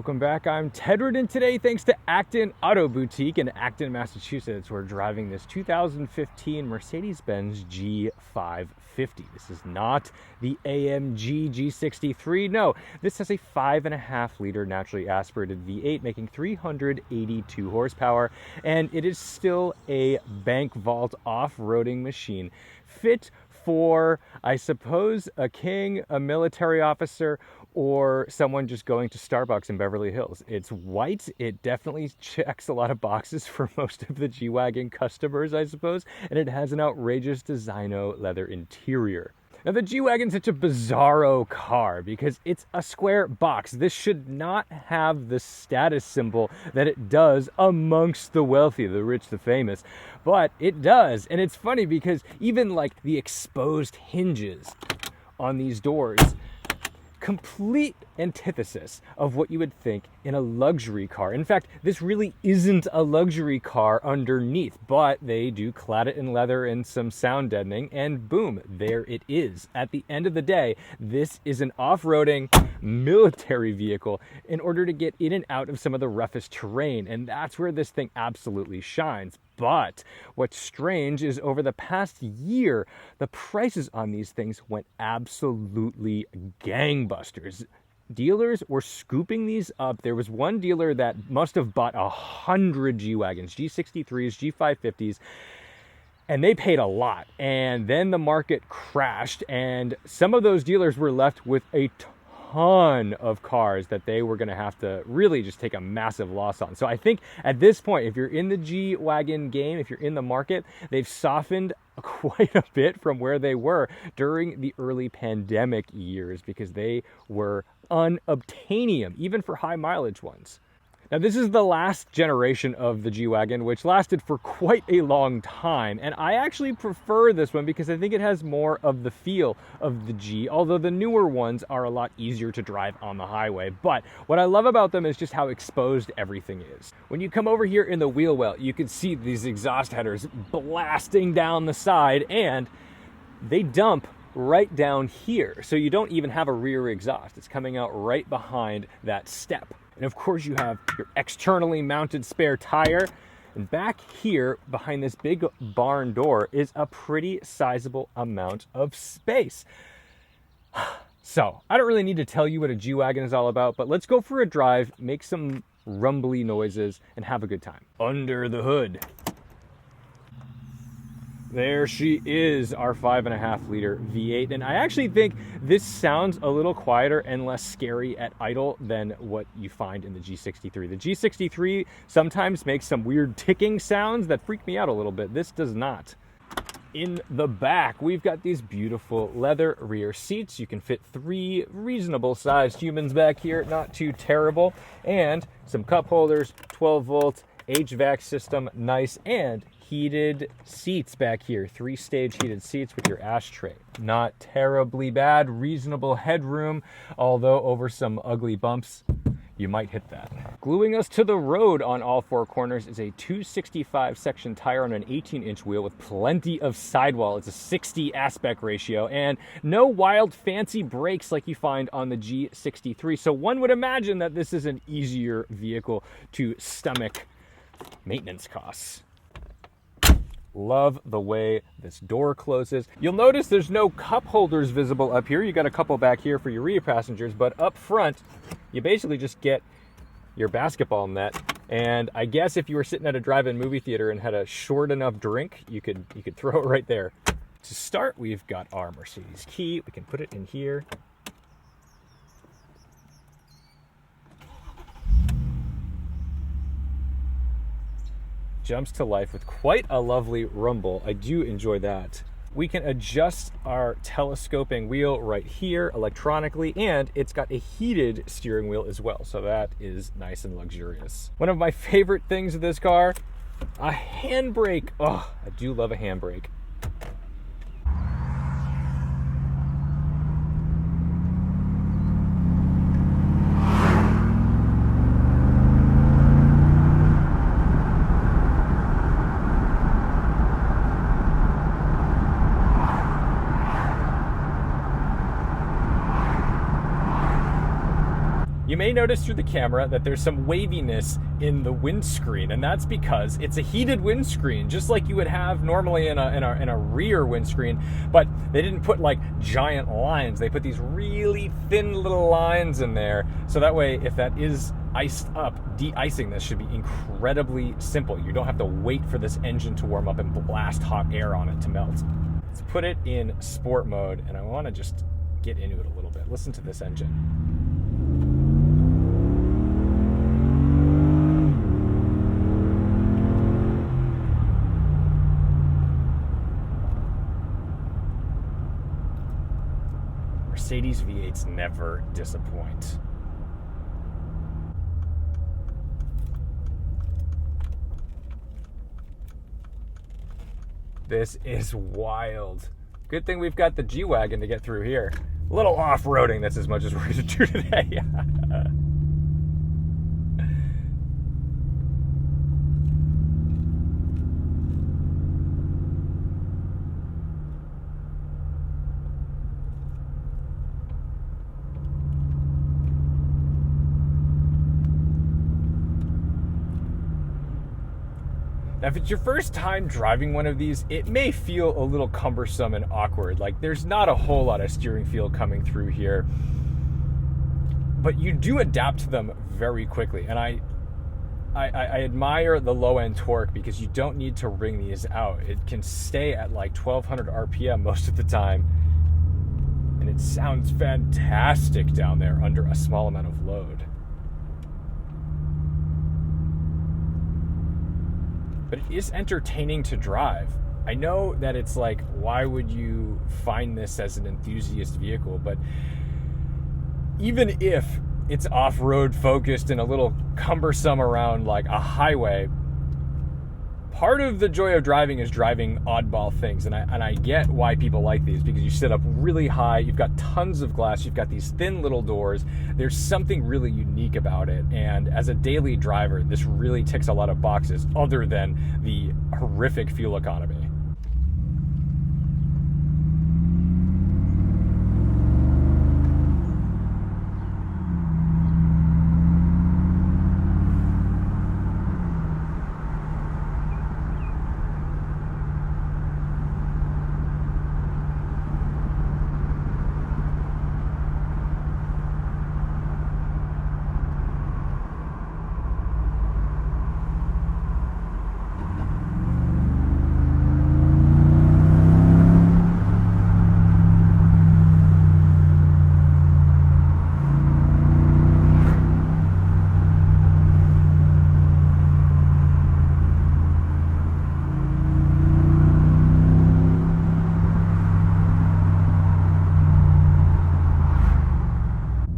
Welcome back. I'm Tedward, and today, thanks to Acton Auto Boutique in Acton, Massachusetts, we're driving this 2015 Mercedes-Benz G550. This is not the AMG G63. No, this has a 5.5-liter naturally aspirated V8 making 382 horsepower, and it is still a bank vault off-roading machine fit for, I suppose, a king, a military officer, or someone just going to Starbucks in Beverly Hills. It's white. It definitely checks a lot of boxes for most of the G-Wagon customers, I suppose, and it has an outrageous designo leather interior. Now, the G-Wagon's such a bizarro car because it's a square box. This should not have the status symbol that it does amongst the wealthy, the rich, the famous, but it does. And it's funny because even like the exposed hinges on these doors, complete antithesis of what you would think in a luxury car. In fact, this really isn't a luxury car underneath, but they do clad it in leather and some sound deadening, and boom, there it is. At the end of the day, this is an off-roading military vehicle in order to get in and out of some of the roughest terrain, and that's where this thing absolutely shines. But what's strange is over the past year, the prices on these things went absolutely gangbusters. Dealers were scooping these up. There was one dealer that must have bought 100 G-Wagons, G63s, G550s, and they paid a lot. And then the market crashed, and some of those dealers were left with a ton of cars that they were going to have to really just take a massive loss on. So I think at this point, if you're in the G-Wagon game, if you're in the market, they've softened quite a bit from where they were during the early pandemic years because they were unobtainium, even for high mileage ones. Now, this is the last generation of the G-Wagon, which lasted for quite a long time. And I actually prefer this one because I think it has more of the feel of the G, although the newer ones are a lot easier to drive on the highway. But what I love about them is just how exposed everything is. When you come over here in the wheel well, you can see these exhaust headers blasting down the side, and they dump right down here. So you don't even have a rear exhaust. It's coming out right behind that step. And of course you have your externally mounted spare tire. And back here behind this big barn door is a pretty sizable amount of space. So I don't really need to tell you what a G-Wagon is all about, but let's go for a drive, make some rumbly noises, and have a good time. Under the hood. There she is, our 5.5-liter V8. And I actually think this sounds a little quieter and less scary at idle than what you find in the G63. The G63 sometimes makes some weird ticking sounds that freak me out a little bit. This does not. In the back, we've got these beautiful leather rear seats. You can fit 3 reasonable sized humans back here, not too terrible. And some cup holders, 12 volt, HVAC system, nice, and heated seats back here. 3-stage heated seats with your ashtray. Not terribly bad, reasonable headroom, although over some ugly bumps, you might hit that. Gluing us to the road on all 4 corners is a 265 section tire on an 18-inch wheel with plenty of sidewall. It's a 60 aspect ratio and no wild fancy brakes like you find on the G63. So one would imagine that this is an easier vehicle to stomach maintenance costs. Love the way this door closes. You'll notice there's no cup holders visible up here. You got a couple back here for your rear passengers, but up front, you basically just get your basketball net. And I guess if you were sitting at a drive-in movie theater and had a short enough drink, you could throw it right there. To start, we've got our Mercedes key. We can put it in here. Jumps to life with quite a lovely rumble. I do enjoy that. We can adjust our telescoping wheel right here electronically, and it's got a heated steering wheel as well, so that is nice and luxurious. One of my favorite things of this car, a handbrake. Oh, I do love a handbrake. You may notice through the camera that there's some waviness in the windscreen, and that's because it's a heated windscreen, just like you would have normally in a rear windscreen, but they didn't put like giant lines. They put these really thin little lines in there, so that way if that is iced up, de-icing this should be incredibly simple. You don't have to wait for this engine to warm up and blast hot air on it to melt. Let's put it in sport mode, and I want to just get into it a little bit. Listen to this engine. Mercedes V8s never disappoint. This is wild. Good thing we've got the G-Wagon to get through here. A little off-roading, that's as much as we're going to do today. Now, if it's your first time driving one of these, it may feel a little cumbersome and awkward. Like, there's not a whole lot of steering feel coming through here, but you do adapt to them very quickly. And I admire the low-end torque because you don't need to wring these out. It can stay at like 1200 RPM most of the time, and it sounds fantastic down there under a small amount of load. But it is entertaining to drive. I know that it's like, why would you find this as an enthusiast vehicle? But even if it's off-road focused and a little cumbersome around like a highway, part of the joy of driving is driving oddball things. And I get why people like these, because you sit up really high, you've got tons of glass, you've got these thin little doors. There's something really unique about it. And as a daily driver, this really ticks a lot of boxes other than the horrific fuel economy.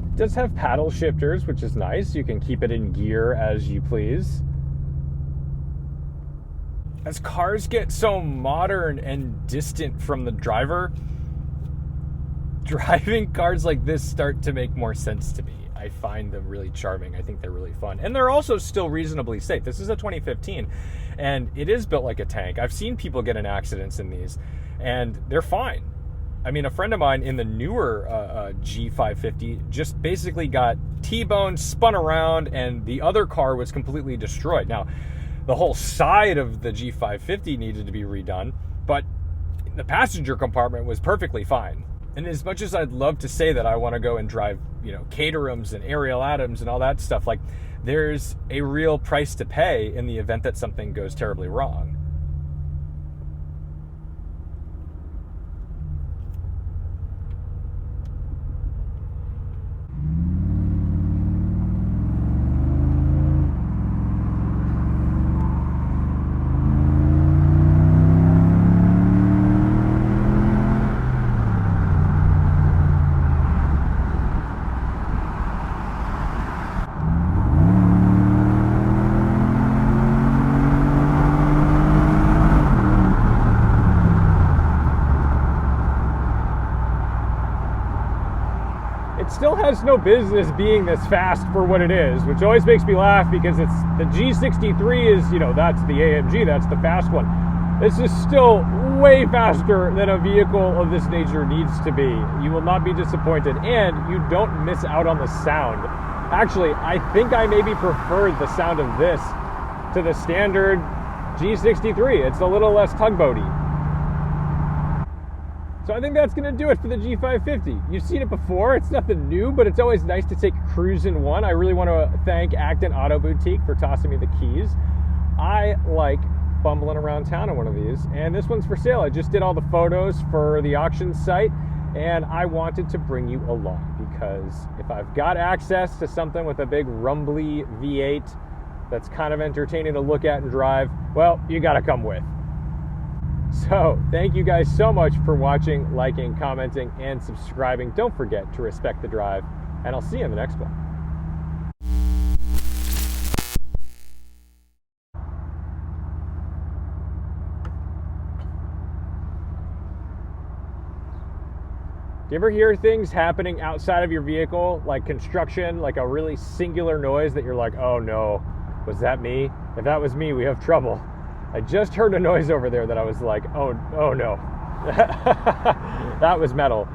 It does have paddle shifters, which is nice. You can keep it in gear as you please. As cars get so modern and distant from the driver, driving cars like this start to make more sense to me. I find them really charming. I think they're really fun. And they're also still reasonably safe. This is a 2015, and it is built like a tank. I've seen people get in accidents in these, and they're fine. I mean, a friend of mine in the newer G550 just basically got T-boned, spun around, and the other car was completely destroyed. Now, the whole side of the G550 needed to be redone, but the passenger compartment was perfectly fine. And as much as I'd love to say that I want to go and drive, Caterhams and Ariel Adams and all that stuff, like, there's a real price to pay in the event that something goes terribly wrong. It still has no business being this fast for what it is, which always makes me laugh because it's the G63 is, that's the AMG, that's the fast one. This is still way faster than a vehicle of this nature needs to be. You will not be disappointed, and you don't miss out on the sound. Actually, I think I maybe preferred the sound of this to the standard G63. It's a little less tugboaty. So I think that's going to do it for the G550. You've seen it before. It's nothing new, but it's always nice to take a cruise in one. I really want to thank Acton Auto Boutique for tossing me the keys. I like bumbling around town in one of these, and this one's for sale. I just did all the photos for the auction site, and I wanted to bring you along because if I've got access to something with a big rumbly V8 that's kind of entertaining to look at and drive, well, you got to come with. So thank you guys so much for watching, liking, commenting, and subscribing. Don't forget to respect the drive, and I'll see you in the next one. Do you ever hear things happening outside of your vehicle, like construction, like a really singular noise that you're like, oh no, was that me? If that was me, we have trouble. I just heard a noise over there that I was like, oh no. That was metal.